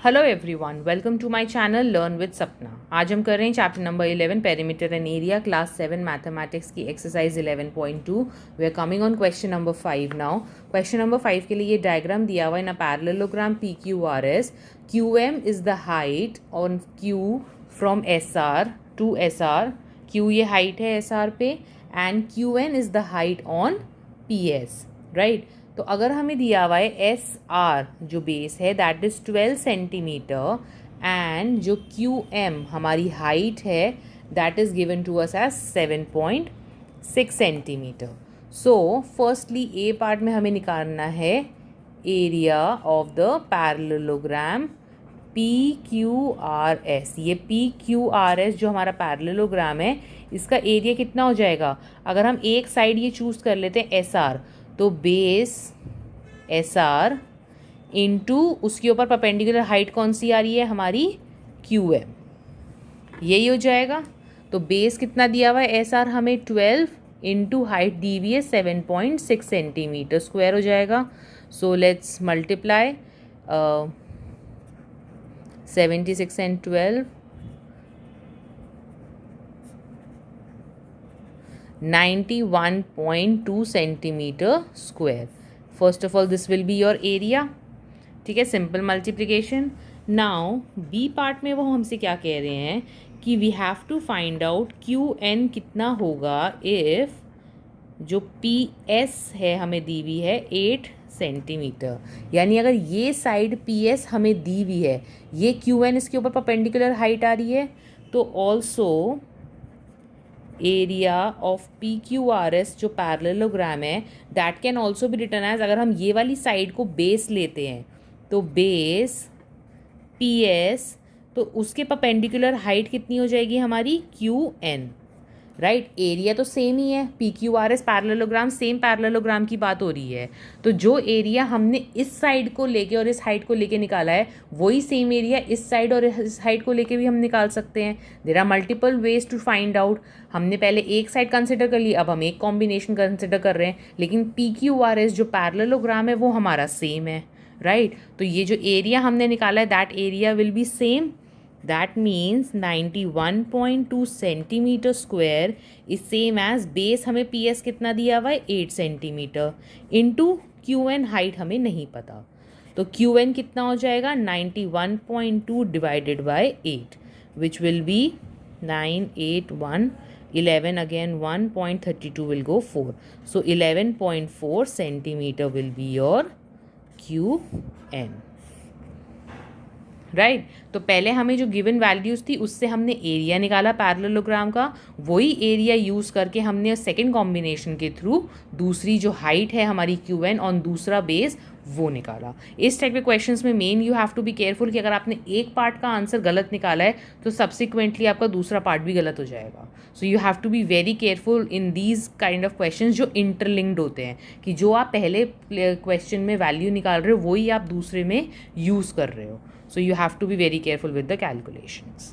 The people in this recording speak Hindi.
Hello everyone, welcome to my channel learn with Sapna. आज हम कर रहे हैं chapter number 11 perimeter and area, class 7 mathematics की exercise 11.2। We are coming on question number 5 now. Question number 5 के लिए ये डायग्राम दिया हुआ है in a parallelogram P Q R S. Q M is the height on Q from S R to S R. Q ये हाइट है एस आर पे and Q N is the height on P S, right. तो अगर हमें दिया हुआ है एस आर जो बेस है दैट इज़ 12 सेंटीमीटर एंड जो क्यू एम हमारी हाइट है that is given to us as 7.6 centimetre. So firstly A part में हमें निकालना है area of the parallelogram P Q R S. ये पी क्यू आर एस जो हमारा पैरेललोग्राम है इसका एरिया कितना हो जाएगा। अगर हम एक साइड ये चूज़ कर लेते हैं एस आर, तो बेस एस आर इंटू उसके ऊपर परपेंडिकुलर हाइट कौन सी आ रही है हमारी क्यू एम, यही हो जाएगा। तो बेस कितना दिया हुआ है एस आर हमें 12 इंटू हाइट दी हुई है 7.6 सेंटीमीटर स्क्वायर हो जाएगा। So let's multiply 76 and 12 91.2 centimetre square. First of all this will be your area, ठीक है, simple multiplication. Now B part में वो हमसे क्या कह रहे हैं कि we have to find out Q N कितना होगा इफ़ जो पी एस है हमें दी हुई है 8 सेंटीमीटर, यानी अगर ये साइड पी एस हमें दी हुई है, ये क्यू एन इसके ऊपर परपेंडिकुलर हाइट आ रही है, तो also area of P Q R S जो पैरेललोग्राम है दैट कैन ऑल्सो भी रिटर्न एज, अगर हम ये वाली साइड को बेस लेते हैं तो बेस पी एस, तो उसके परपेंडिकुलर हाइट कितनी हो जाएगी हमारी क्यू एन, राइट। एरिया तो सेम ही है, P Q R S parallelogram, same parallelogram की बात हो रही है। तो जो एरिया हमने इस साइड को लेके और इस हाइट को लेके निकाला है वही सेम एरिया इस साइड और इस हाइट को लेके भी हम निकाल सकते हैं। There are multiple ways to find out. हमने पहले एक साइड कंसिडर कर ली, अब हम एक कॉम्बिनेशन कंसिडर कर रहे हैं, लेकिन पी क्यू आर एस जो पैरेललोग्राम है वो हमारा सेम है, राइट। तो ये जो एरिया हमने निकाला है that area will be same. That means 91.2 centimetre square is same as base हमें पी एस कितना दिया हुआ है 8 centimetre into Q N height हमें नहीं पता, तो क्यू एन कितना हो जाएगा 91.2 divided by 8 which will be 981 11 again 1.32 will go 4, so 11.4 centimetre will be your Q N, right. तो पहले हमें जो गिवन वैल्यूज़ थी उससे हमने एरिया निकाला पैरेललोग्राम का, वही एरिया यूज़ करके हमने सेकंड कॉम्बिनेशन के थ्रू दूसरी जो हाइट है हमारी क्यू एन और दूसरा बेस वो निकाला। इस टाइप के क्वेश्चंस में मेन you have to be careful कि अगर आपने एक पार्ट का आंसर गलत निकाला है तो सब्सिक्वेंटली आपका दूसरा पार्ट भी गलत हो जाएगा। So you have to be very careful in these kind of questions जो इंटरलिंक्ड होते हैं, कि जो आप पहले क्वेश्चन में वैल्यू निकाल रहे हो वही आप दूसरे में यूज़ कर रहे हो। So you have to be very careful with the calculations.